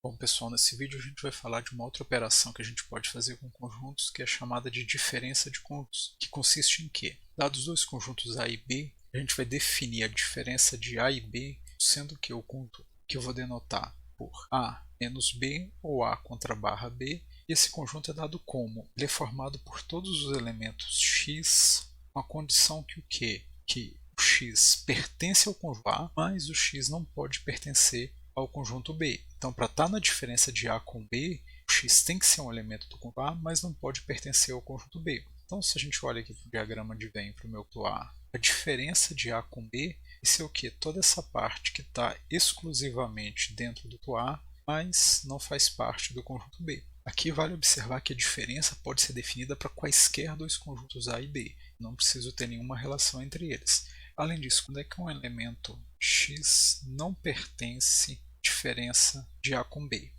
Bom, pessoal, nesse vídeo a gente vai falar de uma outra operação que a gente pode fazer com conjuntos, que é chamada de diferença de conjuntos, que consiste em quê? Dados dois conjuntos A e B, a gente vai definir a diferença de A e B, sendo que o conjunto que eu vou denotar por A menos B ou A contra barra B, e esse conjunto é dado como? Ele é formado por todos os elementos x, com a condição que o quê? Que o x pertence ao conjunto A, mas o x não pode pertencer ao conjunto B. Então, para estar na diferença de A com B, o x tem que ser um elemento do conjunto A, mas não pode pertencer ao conjunto B. Então, se a gente olha aqui para o diagrama de Venn para o meu ponto A, a diferença de A com B, isso é o que? Toda essa parte que está exclusivamente dentro do ponto A, mas não faz parte do conjunto B. Aqui vale observar que a diferença pode ser definida para quaisquer dois conjuntos A e B. Não preciso ter nenhuma relação entre eles. Além disso, quando é que um elemento x não pertence à diferença de A com B?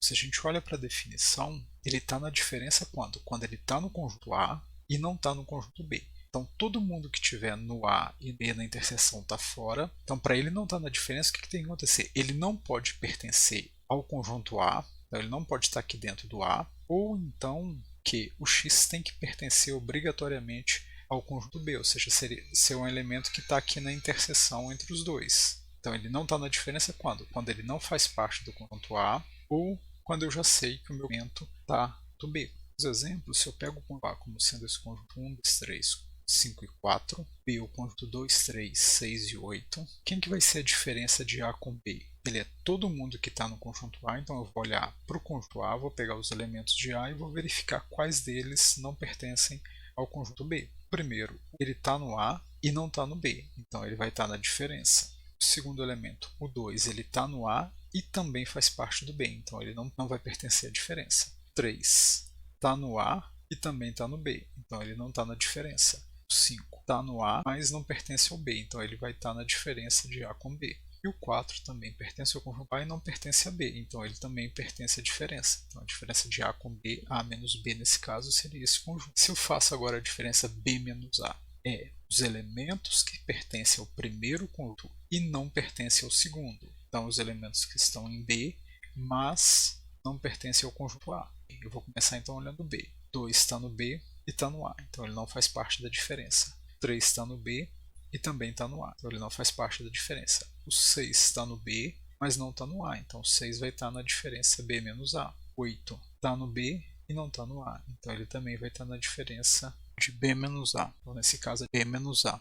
Se a gente olha para a definição, ele está na diferença quando? Quando ele está no conjunto A e não está no conjunto B. Então, todo mundo que estiver no A e B na interseção está fora. Então, para ele não estar na diferença, o que tem que acontecer? Ele não pode pertencer ao conjunto A, então ele não pode estar aqui dentro do A, ou então que o x tem que pertencer obrigatoriamente ao conjunto B, ou seja, ser um elemento que está aqui na interseção entre os dois. Então, ele não está na diferença quando? Quando ele não faz parte do conjunto A, ou quando eu já sei que o meu elemento está no B. Os exemplos, se eu pego o conjunto A como sendo esse conjunto 1, 2, 3, 5 e 4, B o conjunto 2, 3, 6 e 8, quem que vai ser a diferença de A com B? Ele é todo mundo que está no conjunto A, então eu vou olhar para o conjunto A, vou pegar os elementos de A e vou verificar quais deles não pertencem ao conjunto B. Primeiro, ele está no A e não está no B, então ele vai estar na diferença. O segundo elemento, o 2, ele está no A e também faz parte do B, então ele não vai pertencer à diferença. 3 está no A e também está no B, então ele não está na diferença. 5 está no A, mas não pertence ao B, então ele vai estar na diferença de A com B. E o 4 também pertence ao conjunto A e não pertence a B, então ele também pertence à diferença. Então a diferença de A com B, A menos B nesse caso, seria esse conjunto. Se eu faço agora a diferença B menos A, é os elementos que pertencem ao primeiro conjunto e não pertencem ao segundo. Então os elementos que estão em B, mas não pertencem ao conjunto A. Eu vou começar então olhando B. 2 está no B e está no A, então ele não faz parte da diferença. 3 está no B e também está no A, então ele não faz parte da diferença. O 6 está no B, mas não está no A, então o 6 vai estar na diferença B menos A. 8 está no B e não está no A, então ele também vai estar na diferença de B menos A. Então, nesse caso, é B menos A,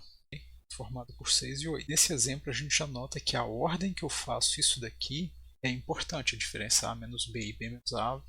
formado por 6 e 8. Nesse exemplo, a gente já nota que a ordem que eu faço isso daqui é importante. A diferença A menos B e B menos A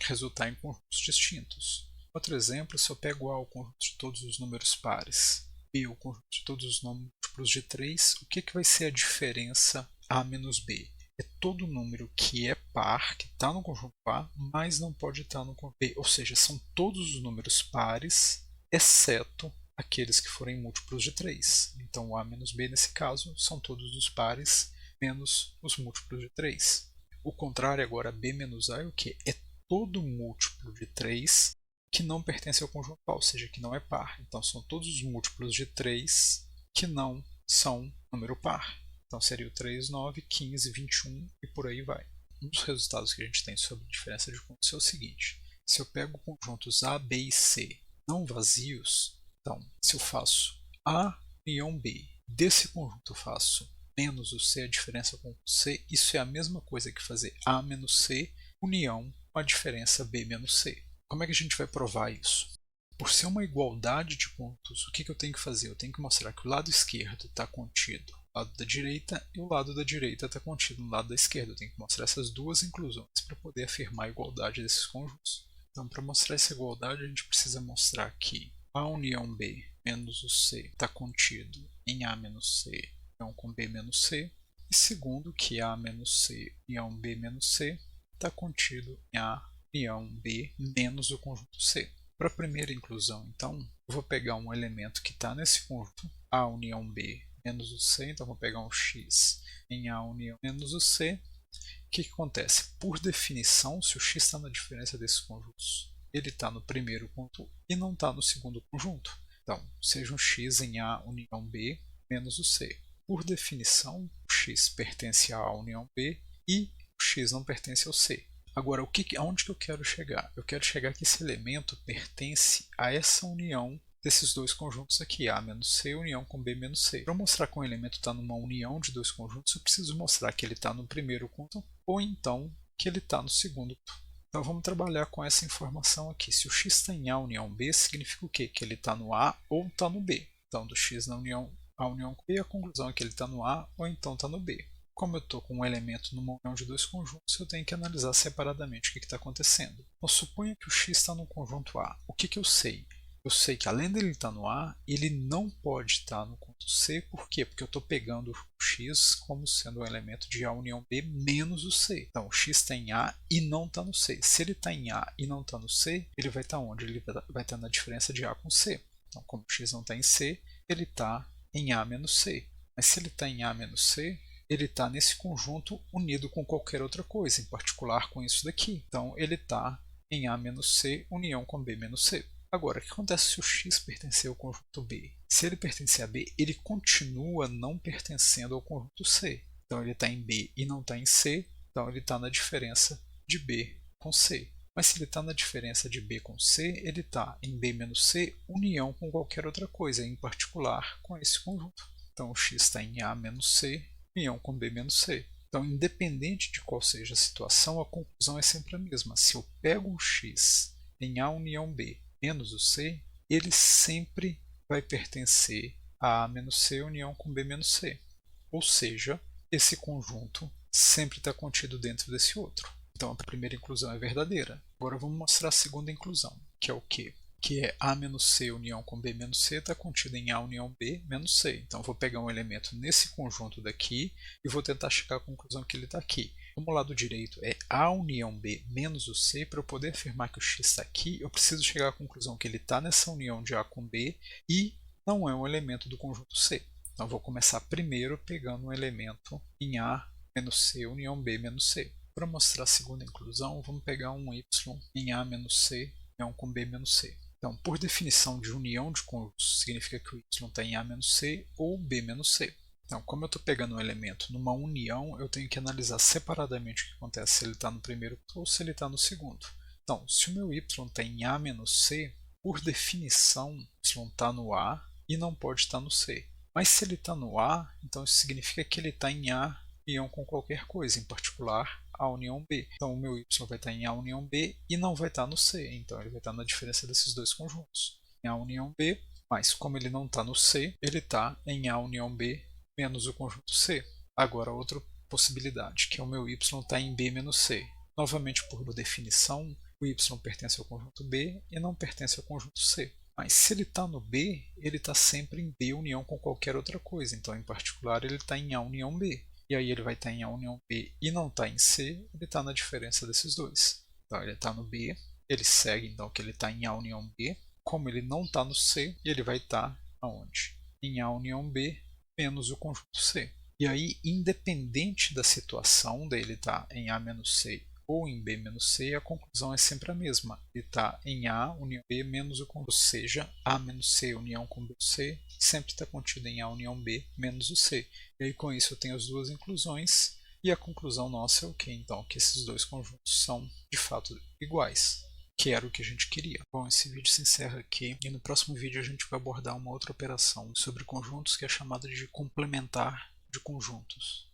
resultar em conjuntos distintos. Outro exemplo, se eu pego A o conjunto de todos os números pares, B o conjunto de todos os múltiplos de 3, o que vai ser a diferença A menos B? É todo número que é par, que está no conjunto A, mas não pode estar no conjunto B. Ou seja, são todos os números pares, exceto aqueles que forem múltiplos de 3. Então, o A menos B, nesse caso, são todos os pares menos os múltiplos de 3. O contrário agora, B menos A é o que? É todo múltiplo de 3 que não pertence ao conjunto A, ou seja, que não é par. Então, são todos os múltiplos de 3 que não são número par. Então, seria o 3, 9, 15, 21 e por aí vai. Um dos resultados que a gente tem sobre diferença de conjuntos é o seguinte. Se eu pego conjuntos A, B e C não vazios, então, se eu faço A união B, desse conjunto eu faço menos o C, a diferença com o C, isso é a mesma coisa que fazer A menos C união com a diferença B menos C. Como é que a gente vai provar isso? Por ser uma igualdade de pontos, o que eu tenho que fazer? Eu tenho que mostrar que o lado esquerdo está contido no lado da direita e o lado da direita está contido no lado da esquerda. Eu tenho que mostrar essas duas inclusões para poder afirmar a igualdade desses conjuntos. Então, para mostrar essa igualdade, a gente precisa mostrar que A união B menos o C está contido em A menos C união com B menos C. E segundo, que A menos C união B menos C está contido em A união B menos o conjunto C. Para a primeira inclusão, então, eu vou pegar um elemento que está nesse conjunto, A união B menos o C, então vou pegar um x em A união menos o C. O que acontece? Por definição, se o x está na diferença desses conjuntos, ele está no primeiro conjunto e não está no segundo conjunto. Então, seja um x em A união B menos o C. Por definição, o x pertence a A união B e o x não pertence ao C. Agora, aonde que eu quero chegar? Eu quero chegar que esse elemento pertence a essa união desses dois conjuntos aqui, A menos C união com B menos C. Para mostrar que um elemento está numa união de dois conjuntos, eu preciso mostrar que ele está no primeiro conjunto ou então que ele está no segundo. Então vamos trabalhar com essa informação aqui. Se o x está em A união B, significa o quê? Que ele está no A ou está no B. Então do x na união A união com B, a conclusão é que ele está no A ou então está no B. Como eu estou com um elemento numa união de dois conjuntos, eu tenho que analisar separadamente o que está acontecendo. Então suponha que o x está no conjunto A. O que eu sei? Eu sei que além dele estar no A, ele não pode estar no conjunto C. Por quê? Porque eu estou pegando o x como sendo um elemento de A união B menos o C. Então o x está em A e não está no C. Se ele está em A e não está no C, ele vai estar onde? Ele vai estar na diferença de A com C. Então como o x não está em C, ele está em A menos C. Mas se ele está em A menos C, ele está nesse conjunto unido com qualquer outra coisa, em particular com isso daqui. Então ele está em A menos C união com B menos C. Agora, o que acontece se o x pertencer ao conjunto B? Se ele pertencer a B, ele continua não pertencendo ao conjunto C. Então ele está em B e não está em C, então ele está na diferença de B com C. Mas se ele está na diferença de B com C, ele está em B menos C união com qualquer outra coisa, em particular com esse conjunto. Então o x está em A menos C união com B menos C. Então, independente de qual seja a situação, a conclusão é sempre a mesma. Se eu pego um x em A união B menos o C, ele sempre vai pertencer a A menos C união com B menos C. Ou seja, esse conjunto sempre está contido dentro desse outro. Então, a primeira inclusão é verdadeira. Agora vamos mostrar a segunda inclusão, que é o quê? Que é A menos C união com B menos C está contido em A união B menos C. Então, eu vou pegar um elemento nesse conjunto daqui e vou tentar chegar à conclusão que ele está aqui. Como o lado direito é A união B menos o C, para eu poder afirmar que o x está aqui, eu preciso chegar à conclusão que ele está nessa união de A com B e não é um elemento do conjunto C. Então, eu vou começar primeiro pegando um elemento em A menos C união B menos C. Para mostrar a segunda inclusão, vamos pegar um y em A menos C união com B menos C. Então, por definição de união de conjuntos, significa que o y está em A menos C ou B menos C. Então, como eu estou pegando um elemento numa união, eu tenho que analisar separadamente o que acontece se ele está no primeiro ou se ele está no segundo. Então, se o meu y está em A menos C, por definição, y está no A e não pode estar no C. Mas se ele está no A, então isso significa que ele está em A união com qualquer coisa, em particular A união B. Então o meu y vai estar em A união B e não vai estar no C, então ele vai estar na diferença desses dois conjuntos. Em A união B, mas como ele não está no C, ele está em A união B menos o conjunto C. Agora outra possibilidade, que é o meu y está em B menos C. Novamente, por definição, o y pertence ao conjunto B e não pertence ao conjunto C. Mas se ele está no B, ele está sempre em B união com qualquer outra coisa. Então, em particular, ele está em A união B. E aí ele vai estar em A união B e não está em C, ele está na diferença desses dois. Então ele está no B, ele segue então que ele está em A união B. Como ele não está no C, ele vai estar aonde? Em A união B menos o conjunto C. E aí, independente da situação dele estar em A menos C ou em B menos C, a conclusão é sempre a mesma. Ele está em A união B menos o conjunto, ou seja, A menos C união com B C sempre está contido em A união B menos o C. E aí com isso eu tenho as duas inclusões e a conclusão nossa é o que? Então, que esses dois conjuntos são de fato iguais, que era o que a gente queria. Bom, esse vídeo se encerra aqui e no próximo vídeo a gente vai abordar uma outra operação sobre conjuntos que é chamada de complementar de conjuntos.